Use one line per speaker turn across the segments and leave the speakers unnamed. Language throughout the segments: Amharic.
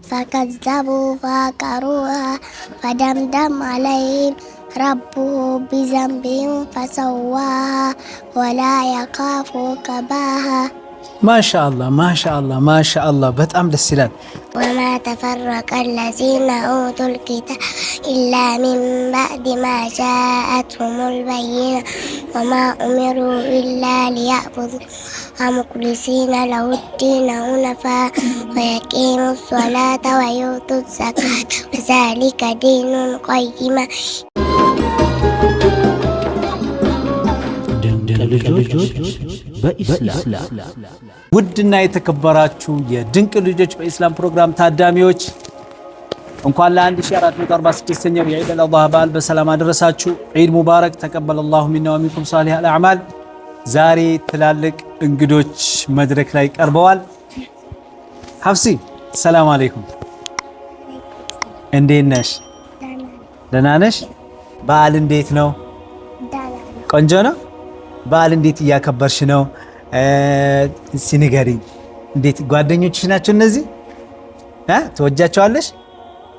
فكذبوا فعقروها فدمدم عليهم ربهم بذنبهم فسواها ولا يخاف عقباها.
ما شاء الله ما شاء الله ما شاء الله በጣም ደስ ይላል።
وما تفرق الذين أوتوا الكتاب إلا من بعد ما جاءتهم البينة وما أمروا إلا ليعبدوا مخلصين له الدين حنفاء ويقيموا الصلاة ويؤتوا الزكاة وذلك دين القيمة.
ውድና የተከበራችሁ የድንቅ ልጆች በኢስላም ፕሮግራም ታዳሚዎች እንኳን ለ1446ኛው የዒድ አልአድሃ በዓል በሰላም አደረሳችሁ። ዒድ ሙባረክ ተቀበለላሁ ሚና ወሚንኩም ሷሊህ አልአዕማል። ዛሬ ትላልቅ እንግዶች መድረክ ላይ ቀርበዋል። ሐፍሲ ሰላም አለይኩም፣ እንዴት ነሽ? ደህና ነሽ? በዓል እንዴት ነው? ቆንጆ ነው። በዓል እንዴት እያከበርሽ ነው? እስኪ ንገሪኝ። እንዴት ጓደኞችሽ ናቸው እነዚህ? ትወጃቸዋለሽ?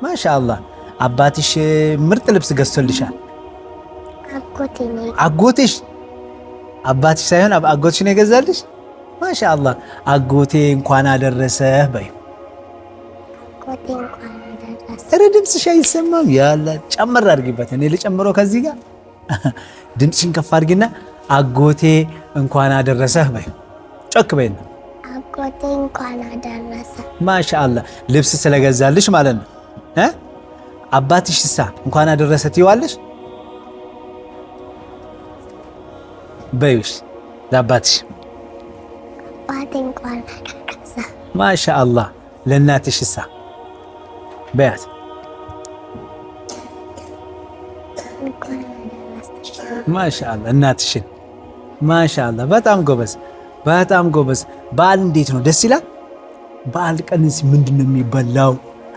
ማሻአላህ። አባትሽ ምርጥ ልብስ ገዝቶልሻል? አጎቴሽ? አባትሽ ሳይሆን አጎትሽ ነው የገዛልሽ? ማሻአላህ። አጎቴ እንኳን አደረሰህ በይው። ኧረ ድምፅሽ አይሰማም። ያላ ጨምር አድርጊበት። እኔ ልጨምረው ከዚህ ጋር ድምፅሽን ከፍ አድርጊና አጎቴ እንኳን አደረሰህ በይው። ጮክ በይና
አጎቴ እንኳን አደረሰ።
ማሻአላህ። ልብስ ስለገዛልሽ ማለት ነው። አባትሽ ሳ እንኳን አደረሰ ትይዋለሽ በይውሽ ለአባትሽ።
አባቴ እንኳን አደረሰ።
ማሻአላህ። ለእናትሽ ሳ በያት። ማሻአላህ። እናትሽን ማሻአላህ። በጣም ጎበዝ፣ በጣም ጎበዝ። በዓል እንዴት ነው? ደስ ይላል። በዓል ቀንስ ምንድነው የሚበላው?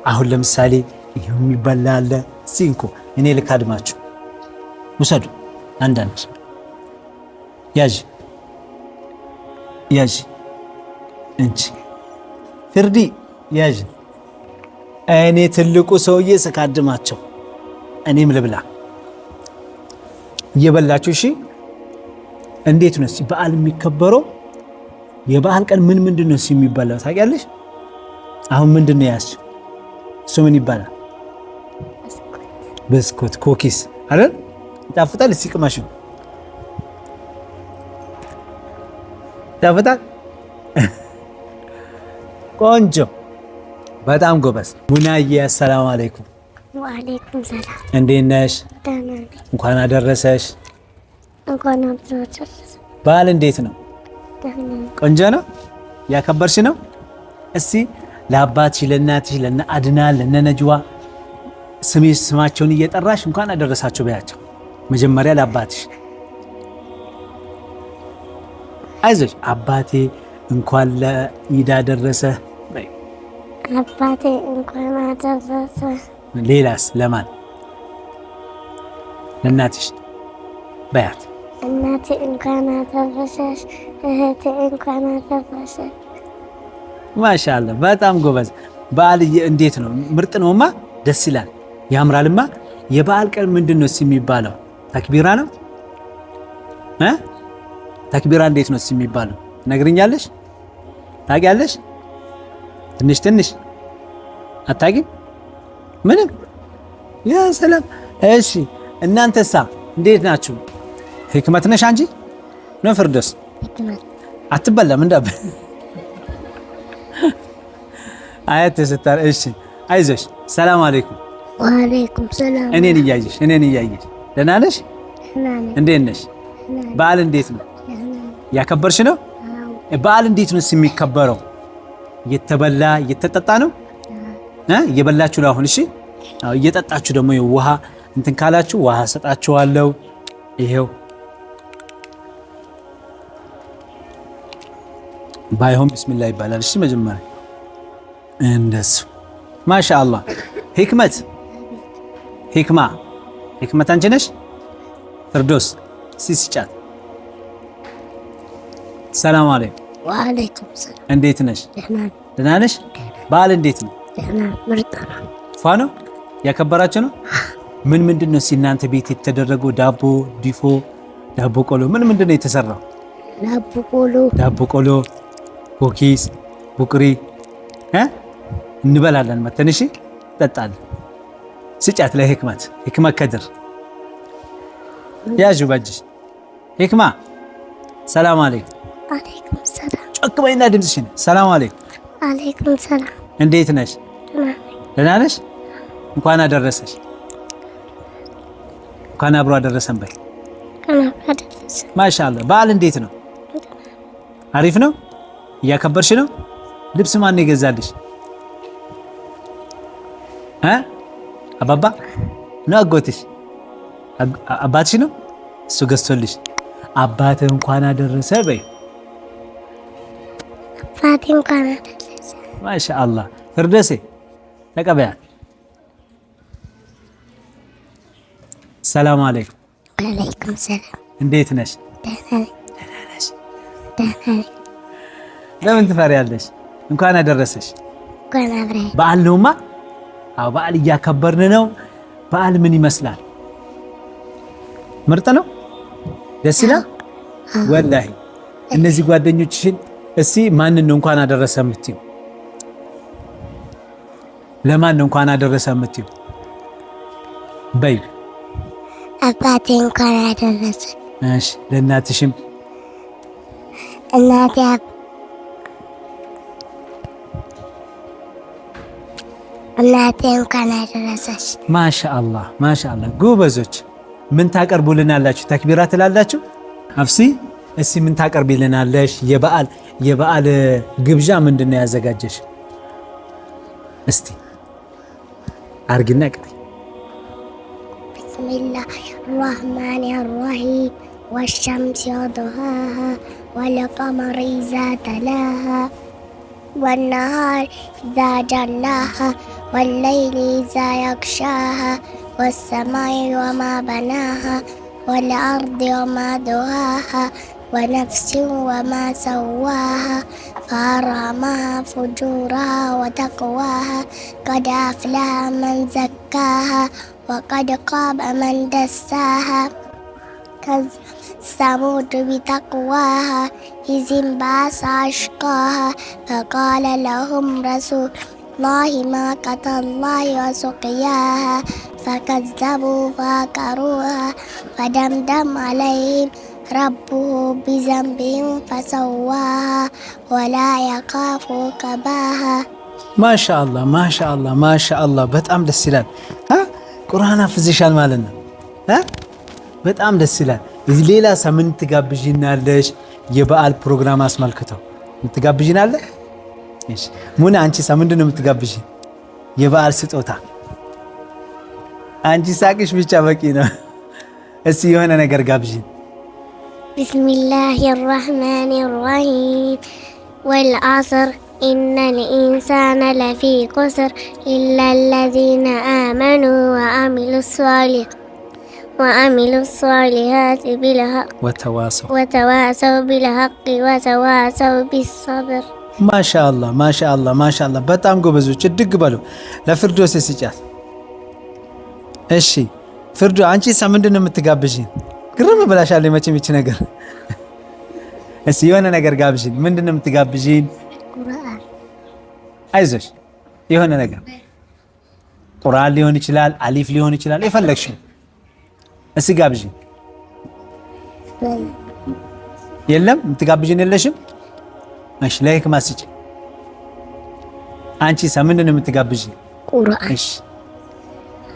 አሁን ለምሳሌ ይሄው የሚበላ አለ። ሲንኮ እኔ ልካድማችሁ ውሰዱ። አንዳንድ ያዥ ያዥ እንጂ ፍርዲ ያዥ። እኔ ትልቁ ሰውዬ ስካድማቸው እኔም ልብላ። እየበላችሁ እሺ። እንዴት ነው በዓል የሚከበረው? የበዓል ቀን ምንድን ነው የሚበላው ታውቂያለሽ? አሁን ምንድን ነው ያዝሽ? እሱ ምን ይባላል? ብስኩት፣ ኩኪስ አይደል? ይጣፍጣል። እስኪ ቅመሹ። ይጣፍጣል። ቆንጆ፣ በጣም ጎበዝ። ሙናዬ አሰላሙ አለይኩም።
ወአለይኩም ሰላም።
እንዴት ነሽ? እንኳን አደረሰሽ።
እንኳን አደረሰሽ።
በዓል እንዴት ነው? ቆንጆ ነው። ያከበርሽ ነው? እስቲ ለአባትሽ፣ ለእናትሽ፣ ለነ አድናን፣ ለነ ነጅዋ ስማቸውን እየጠራሽ እንኳን አደረሳችሁ በያቸው። መጀመሪያ ለአባትሽ አይዞሽ፣ አባቴ እንኳን ለኢድ አደረሰ።
አባቴ እንኳን አደረሰ።
ሌላስ? ለማን? ለእናትሽ በያት።
እናቴ እንኳን አደረሰሽ። እህቴ እንኳን አደረሰሽ።
ማሻአላህ፣ በጣም ጎበዝ። በዓል እንዴት ነው? ምርጥ ነውማ፣ ደስ ይላል፣ ያምራልማ። የበዓል ቀን ምንድን ነው የሚባለው? ተክቢራ ነው። ተክቢራ እንዴት ነው የሚባለው? ነግርኛለሽ? ታውቂያለሽ? ትንሽ ትንሽ አታውቂም? ምንም? ያ ሰላም። እሺ እናንተሳ እንዴት ናችሁ? ህክመት ነሽ አንቺ ነው? ፍርዶስ አትበላም እንዳበ አያት ተሰጣር። እሺ አይዞሽ። ሰላም አለይኩም።
ወአለይኩም ሰላም።
እኔን እያየሽ ደህና ነሽ? እንዴት ነሽ? በዓል እንዴት ነው? ያከበርሽ ነው? በዓል እንዴት ነው የሚከበረው? እየተበላ እየተጠጣ ነው? እየበላችሁ ነው አሁን? እሺ አዎ፣ እየጠጣችሁ ደግሞ ውሃ እንትን ካላችሁ ውሃ ሰጣችኋለሁ። ይሄው ባይሆን ቢስሚላህ ይባላል። እሺ መጀመሪያ እንደሱ። ማሻአላህ። ህክመት አንቺ ነሽ? ፍርዶስ ሲስጫት። ሰላም አለይኩም።
ወአለይኩም ሰላም።
እንዴት ነሽ? ደህና ነሽ? በዓል እንዴት ነው?
ደህና ምርጥ ነው።
ፏ ነው ያከበራችሁ ነው። ምን ምንድን ነው እናንተ ቤት የተደረገው? ዳቦ ዲፎ፣ ዳቦ ቆሎ ምን ምንድን ነው የተሰራው? ዳቦ ቆሎ፣ ኩኪስ፣ ቡቅሪ እንበላለን። መተንሽ ጠጣለን። ስጫት ለህክመት ህክመት ከድር ያጁ ባጅሽ ህክማ ሰላም አለይኩም።
አለይኩም ሰላም።
ጮክ በይና ድምፅሽን። ሰላም አለይኩም።
አለይኩም ሰላም።
እንዴት ነሽ? ደህና ነሽ? እንኳን አደረሰሽ። እንኳን አብሮ አደረሰን በይ። ማሻአላህ። በዓል እንዴት ነው? አሪፍ ነው? እያከበርሽ ነው? ልብስ ማን ነው የገዛልሽ? አባባ ነው? አጎትሽ? አባትሽ ነው? እሱ ገዝቶልሽ። አባትህ እንኳን አደረሰ በይ።
አባቴ እንኳን አደረሰ።
ማሻአላህ። ፍርደሴ ተቀበያል። ሰላም አለይኩም።
ወአለይኩም ሰላም።
እንዴት ነሽ?
ደህና
ነሽ?
ነኝ።
ለምን ትፈሪያለሽ? እንኳን አደረሰሽ።
እንኳን አብረን።
በዓል ነውማ። አዎ በዓል እያከበርን ነው። በዓል ምን ይመስላል? ምርጥ ነው። ደስ ይላል ወላሂ። እነዚህ ጓደኞችሽን እስቲ ማንን ነው እንኳን አደረሰ የምትይው? ለማን ነው እንኳን አደረሰ የምትይው? በይ።
አባቴ እንኳን አደረሰ።
እሺ። ለእናትሽም?
እናቴ እንኳን አደረሰሽ።
ማሻአላህ ማሻአላህ። ጎበዞች። ምን ታቀርቡልናላችሁ? ተክቢራ ትላላችሁ? አፍሲ እስቲ ምን ታቀርቢልናለሽ? የበዓል ግብዣ ምንድን ነው ያዘጋጀሽ? እስቲ አርግና ቅሪ።
ቢስሚላህ ራህማን ራሂም ወሸምሲ ወዱሃሃ ወልቀመሪ ኢዛ ተላሃ ወነሃር ኢዛ ጀላሃ ወለይሊ ኢዛ የግሻሃ ወሰማይ ወማ በናሃ ወልአርድ ወማ ዱሃሃ ونفس وما سواها فألهمها فجورها وتقواها قد أفلح من زكاها وقد خاب من دساها ثمود بتقواها إذ انبعث أشقاها فقال لهم رسول الله ناقة الله وسقياها فكذبوا فعقروها فدمدم عليهم ربه بذنبهم فسواها ولا يخاف عقباها
ማሻአላህ ማሻአላህ ማሻአላህ። በጣም ደስ ይላል። ቁርአን አፍዝሻል ማለት ነው። በጣም ደስ ይላል። ሌላ ምን ትጋብዥናለሽ? የበዓል ፕሮግራም አስመልክተው ትጋብዥናለ? እሺ ሙና፣ አንቺ ምንድን ነው የምትጋብዥ? የበዓል ስጦታ። አንቺ ሳቅሽ ብቻ በቂ ነው። እስቲ የሆነ ነገር ጋብዥን።
ቢስሚላህ ራህማን ራሂም ወልዐስር إن الإنسان لفي خسر إلا الذين آمنوا وعملوا الصالحات بالحق وتواصوا بالحق وتواصوا بالصبر
ማሻአላህ ማሻአላህ ማሻአላህ። በጣም ጎበዞች። እድግ በሉ። ለፍርዶስ ስጫት። እሺ ፍርዶ፣ አንቺ ምንድን ነው የምትጋብዥኝ? ግርም ብላሻል መቼም ይቺ ነገር። እስቲ የሆነ ነገር ጋብዥኝ። ምንድን ነው የምትጋብዥኝ?
ቁርአን።
አይዞሽ፣ የሆነ ነገር ቁርአን ሊሆን ይችላል፣ አሊፍ ሊሆን ይችላል፣ የፈለግሽው። እስቲ ጋብዥኝ። የለም የምትጋብዥኝ የለሽም? እሺ ለህክማ ስጪ። አንቺ ምንድን ነው የምትጋብዥኝ?
ቁርአን።
እሺ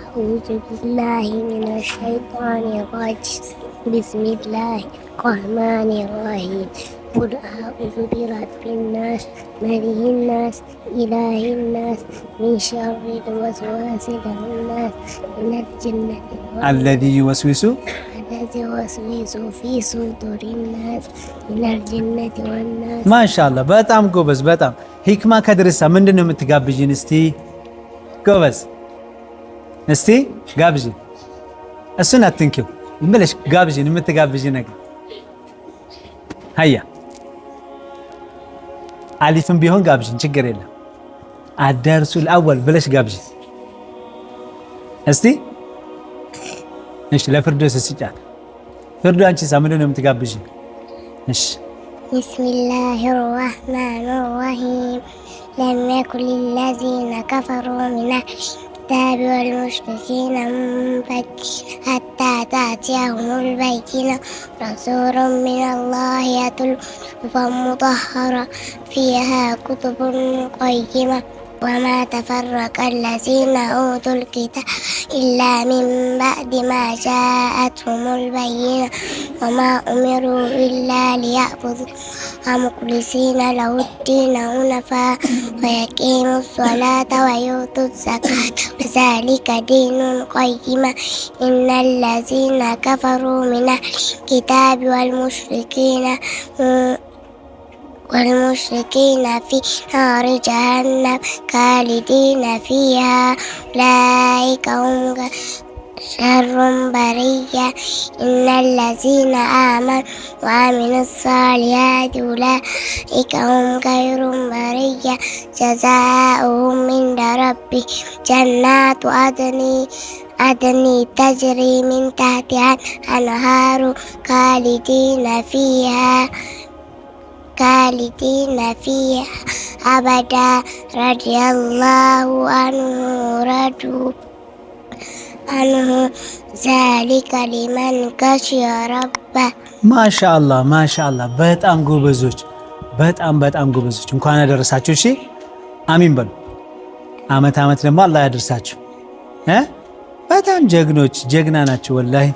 أعوذ بالله من الشيطان الرجيم بسم الله الرحمن الرحيم قل أعوذ برب الناس ملك الناس إله الناس من شر الوسواس الخناس من الجنة
الذي يوسوس
في صدور الناس من الجنة والناس
ማሻአላህ። በጣም ጎበዝ። በጣም ሂክማ ከድርሳ ምንድን ነው የምትጋብዥን? እስቲ ጎበዝ፣ እስቲ ጋብዥን። እሱን አትንኪው ብለሽ ጋብዥን። የምትጋብዥ ነገር ሀያ አሊፍም ቢሆን ጋብዥን፣ ችግር የለም። አዳርሱል አወል ብለሽ ጋብዥ እስቲ። እሺ ለፍርዶስ ስጫት። ፍርዶ አንቺስ ምንድን ነው የምትጋብዥ? እሺ
ቢስሚላሂር ረህማኒር ረሂም ለም የኩን ሊለዚነ ከፈሩ ሚነ الكتاب والمشركين منفكين حتى تأتيهم البينة رسول من الله يتلو صحفا مطهرة فيها كتب قيمة وما تفرق الذين أوتوا الكتاب إلا من بعد ما جاءتهم البينة وما أمروا إلا ليعبدوا مخلصين له الدين حنفاء ويقيموا الصلاة ويؤتوا الزكاة وذلك دين القيمة إن الذين كفروا من الكتاب والمشركين في نار جهنم خالدين فيها أولئك هم شر برية إن الذين آمنوا وعملوا الصالحات أولئك هم خير برية جزاؤهم عند ربهم جنات عدن تجري من تحتها الأنهار خالدين فيها أبدا رضي الله عنه ورضوا عنه ذلك لمن خشي ربه።
ማሻአላህ በጣም ጎበዞች፣ በጣም ጎበዞች። እንኳን አደረሳችሁ። እሺ አሚን በሉ። አመት ደግሞ አላህ ያደርሳችሁ። በጣም ጀግና ናቸው ወላሂ።